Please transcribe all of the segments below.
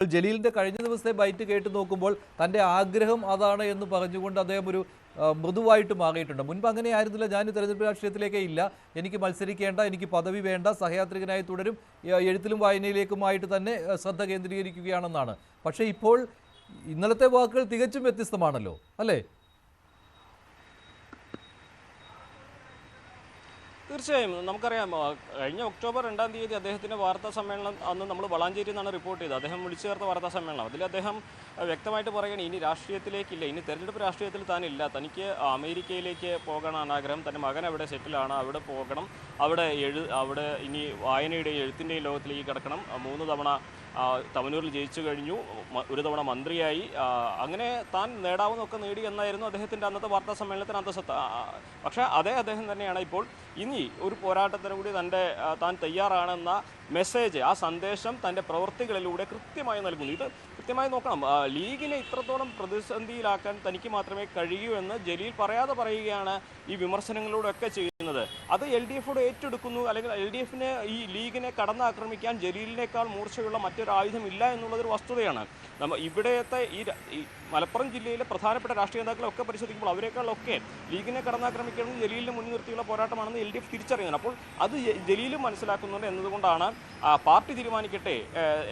ജലീലിന്റെ കഴിഞ്ഞ ദിവസത്തെ ബൈറ്റ് കേട്ട് നോക്കുമ്പോൾ തന്റെ ആഗ്രഹം അതാണ് എന്ന് പറഞ്ഞുകൊണ്ട് അദ്ദേഹം ഒരു മൃദുവായിട്ട് മാറിയിട്ടുണ്ട്. മുൻപ് അങ്ങനെ ആയിരുന്നില്ല. ഞാൻ തെരഞ്ഞെടുപ്പ് രാഷ്ട്രീയത്തിലേക്കേ ഇല്ല, എനിക്ക് മത്സരിക്കേണ്ട, എനിക്ക് പദവി വേണ്ട, സഹയാത്രികനായി തുടരും, എഴുത്തിലും വായനയിലേക്കുമായിട്ട് തന്നെ ശ്രദ്ധ കേന്ദ്രീകരിക്കുകയാണെന്നാണ്. പക്ഷേ ഇപ്പോൾ ഇന്നലത്തെ വാക്കുകൾ തികച്ചും വ്യത്യസ്തമാണല്ലോ, അല്ലേ? തീർച്ചയായും നമുക്കറിയാം, കഴിഞ്ഞ ഒക്ടോബർ 2-ാം തീയതി അദ്ദേഹത്തിൻ്റെ വാർത്താ സമ്മേളനം അന്ന് നമ്മൾ വളാഞ്ചേരി നിന്നാണ് റിപ്പോർട്ട് ചെയ്തത്. അദ്ദേഹം വിളിച്ചു ചേർത്ത വാർത്താ സമ്മേളനം. അതിൽ അദ്ദേഹം വ്യക്തമായിട്ട് പറയുകയാണ്, ഇനി രാഷ്ട്രീയത്തിലേക്കില്ല, ഇനി തെരഞ്ഞെടുപ്പ് രാഷ്ട്രീയത്തിൽ താനില്ല, തനിക്ക് അമേരിക്കയിലേക്ക് പോകാനാണ് ആഗ്രഹം, തൻ്റെ മകൻ അവിടെ സെറ്റിലാണ്, അവിടെ പോകണം, അവിടെ ഇനി വായനയുടെയും എഴുത്തിൻ്റെയും ലോകത്തിലേക്ക് കിടക്കണം. 3 തവണ തവനൂരിൽ ജയിച്ചു കഴിഞ്ഞു, 1 തവണ മന്ത്രിയായി, അങ്ങനെ താൻ നേടാവുന്നതൊക്കെ നേടി എന്നായിരുന്നു അദ്ദേഹത്തിൻ്റെ അന്നത്തെ വാർത്താ സമ്മേളനത്തിന് അന്തസത്ത. പക്ഷേ അദ്ദേഹം തന്നെയാണ് ഇപ്പോൾ ഇനി ഒരു പോരാട്ടത്തിന് കൂടി താൻ തയ്യാറാണെന്ന മെസ്സേജ്, ആ സന്ദേശം തൻ്റെ പ്രവൃത്തികളിലൂടെ കൃത്യമായി നൽകുന്നു. ഇത് കൃത്യമായി നോക്കണം. ലീഗിനെ ഇത്രത്തോളം പ്രതിസന്ധിയിലാക്കാൻ തനിക്ക് മാത്രമേ കഴിയൂ എന്ന് ജലീൽ പറയാതെ പറയുകയാണ് ഈ വിമർശനങ്ങളിലൂടെയൊക്കെ ചെയ്യുന്നത്. അത് LDFോട് ഏറ്റെടുക്കുന്നു, അല്ലെങ്കിൽ LDFിനെ ഈ ലീഗിനെ കടന്നാക്രമിക്കാൻ ജലീലിനേക്കാൾ മൂർച്ചയുള്ള മറ്റൊരു ആയുധമില്ല എന്നുള്ളതൊരു വസ്തുതയാണ്. ഇവിടത്തെ ഈ മലപ്പുറം ജില്ലയിലെ പ്രധാനപ്പെട്ട രാഷ്ട്രീയ നേതാക്കളൊക്കെ പരിശോധിക്കുമ്പോൾ അവരെക്കാളൊക്കെ ലീഗിനെ കടന്നാക്രമിക്കുന്നത് ജലീലിനെ മുൻനിർത്തിയുള്ള പോരാട്ടമാണെന്ന് LDF തിരിച്ചറിയുന്നത്. അപ്പോൾ അത് ജലീലും മനസ്സിലാക്കുന്നുണ്ട് എന്നതുകൊണ്ടാണ് പാർട്ടി തീരുമാനിക്കട്ടെ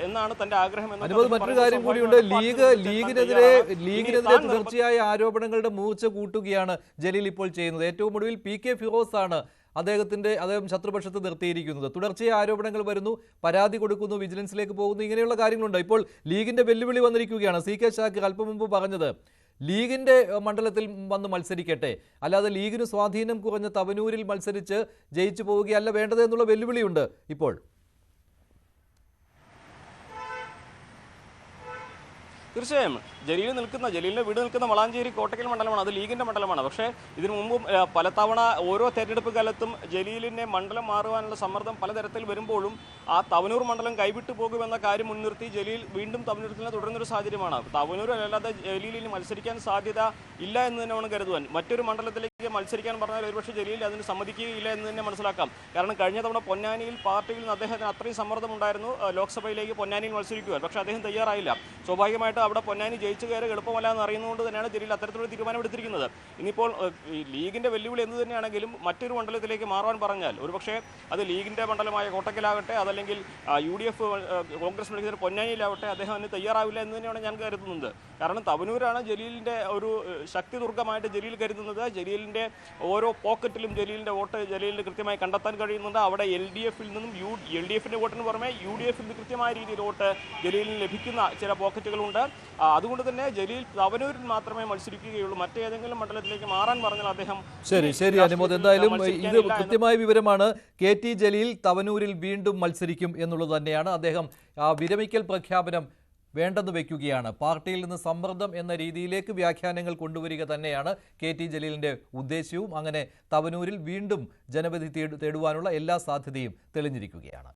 എന്നാണ് തന്റെ ആഗ്രഹം. മറ്റൊരു കാര്യം കൂടിയുണ്ട്. ലീഗിനെതിരെ തുടർച്ചയായ ആരോപണങ്ങളുടെ മൂർച്ച കൂട്ടുകയാണ് ജലീൽ ഇപ്പോൾ ചെയ്യുന്നത്. ഏറ്റവും ഒടുവിൽ PK ഫിറോസ് ആണ് അദ്ദേഹം ശത്രുപക്ഷത്ത് നിർത്തിയിരിക്കുന്നത്. തുടർച്ചയായ ആരോപണങ്ങൾ വരുന്നു, പരാതി കൊടുക്കുന്നു, വിജിലൻസിലേക്ക് പോകുന്നു, ഇങ്ങനെയുള്ള കാര്യങ്ങളുണ്ട്. ഇപ്പോൾ ലീഗിന്റെ വെല്ലുവിളി വന്നിരിക്കുകയാണ്. CK ഷാക്കിർ അല്പം മുമ്പ് പറഞ്ഞത് ലീഗിന്റെ മണ്ഡലത്തിൽ വന്ന് മത്സരിക്കട്ടെ, അല്ലാതെ ലീഗിന് സ്വാധീനം കുറഞ്ഞ തവനൂരിൽ മത്സരിച്ച് ജയിച്ചു പോവുകയല്ല വേണ്ടത് എന്നുള്ള വെല്ലുവിളിയുണ്ട് ഇപ്പോൾ. തീർച്ചയായും ജലീലിൻ്റെ വീട് നിൽക്കുന്ന വളാഞ്ചേരി കോട്ടക്കൽ മണ്ഡലമാണ്, അത് ലീഗിൻ്റെ മണ്ഡലമാണ്. പക്ഷേ ഇതിനു മുമ്പും പലതവണ ഓരോ തെരഞ്ഞെടുപ്പ് കാലത്തും ജലീലിനെ മണ്ഡലം മാറുവാനുള്ള സമ്മർദ്ദം പലതരത്തിൽ വരുമ്പോഴും ആ തവനൂർ മണ്ഡലം കൈവിട്ടു പോകുമെന്ന കാര്യം മുൻനിർത്തി ജലീൽ വീണ്ടും തവനൂരിൽ തന്നെ തുടരുന്നൊരു സാഹചര്യമാണ്. തവനൂർ അല്ലാതെ ജലീലിന് മത്സരിക്കാൻ സാധ്യത ഇല്ല എന്ന് തന്നെ വേണം കരുതുവാൻ. മറ്റൊരു മണ്ഡലത്തിലേക്ക് മത്സരിക്കാൻ പറഞ്ഞാൽ ഒരുപക്ഷെ ജലീൽ അതിന് സമ്മതിക്കുകയില്ല എന്ന് തന്നെ മനസ്സിലാക്കാം. കാരണം കഴിഞ്ഞ തവണ പൊന്നാനിയിൽ പാർട്ടിയിൽ നിന്ന് അദ്ദേഹത്തിന് അത്രയും സമ്മർദ്ദമുണ്ടായിരുന്നു ലോക്സഭയിലേക്ക് പൊന്നാനിയിൽ മത്സരിക്കുവാൻ. പക്ഷേ അദ്ദേഹം തയ്യാറായില്ല. സ്വാഭാവികമായിട്ട് അവിടെ പൊന്നാനി ജയിച്ചു കയറി എളുപ്പമല്ല എന്ന് അറിയുന്നതുകൊണ്ട് തന്നെയാണ് ജലീൽ അത്തരത്തിലുള്ള തീരുമാനമെടുത്തിരിക്കുന്നത്. ഇനിയിപ്പോൾ ഈ ലീഗിൻ്റെ വെല്ലുവിളി എന്ത് തന്നെയാണെങ്കിലും മറ്റൊരു മണ്ഡലത്തിലേക്ക് മാറാൻ പറഞ്ഞാൽ ഒരുപക്ഷെ അത് ലീഗിൻ്റെ മണ്ഡലമായ കോട്ടക്കലാകട്ടെ, അതല്ലെങ്കിൽ UDF കോൺഗ്രസ് മത്സരിക്കുന്ന പൊന്നാനിയിലാവട്ടെ, അദ്ദേഹം അതിന് തയ്യാറാവില്ല എന്ന് തന്നെയാണ് ഞാൻ കരുതുന്നത്. കാരണം തവനൂരാണ് ജലീലിൻ്റെ ഒരു ശക്തി ദുർഗമായിട്ട് ജലീൽ കരുതുന്നത്. ജലീലിൻ്റെ ഓരോ പോക്കറ്റിലും ജലീലിൻ്റെ വോട്ട് ജലീലിന് കൃത്യമായി കണ്ടെത്താൻ കഴിയുന്നുണ്ട്. അവിടെ LDFിൽ നിന്നും LDFിൻ്റെ വോട്ടിന് പുറമെ UDFിൽ നിന്ന് കൃത്യമായ രീതിയിൽ വോട്ട് ജലീലിന് ലഭിക്കുന്ന ചില പോക്കറ്റുകളുണ്ട്. അതുകൊണ്ട് തന്നെ ജലീൽ തവനൂരിൽ മാത്രമേ മത്സരിക്കുകയുള്ളൂ. മറ്റേതെങ്കിലും മണ്ഡലത്തിലേക്ക് മാറാൻ പറഞ്ഞാൽ അദ്ദേഹം ശരി അനുമോദ്, എന്തായാലും ഇത് കൃത്യമായ വിവരമാണ്. KT ജലീൽ തവനൂരിൽ വീണ്ടും മത്സരിക്കും എന്നുള്ളത് തന്നെയാണ്. അദ്ദേഹം വിരമിക്കൽ പ്രഖ്യാപനം വേണ്ടെന്ന് വയ്ക്കുകയാണ്. പാർട്ടിയിൽ നിന്ന് സമ്മർദ്ദം എന്ന രീതിയിലേക്ക് വ്യാഖ്യാനങ്ങൾ കൊണ്ടുവരിക തന്നെയാണ് KT ജലീലിന്റെ ഉദ്ദേശ്യവും. അങ്ങനെ തവനൂരിൽ വീണ്ടും ജനവിധി തേടുവാനുള്ള എല്ലാ സാധ്യതയും തെളിഞ്ഞിരിക്കുകയാണ്.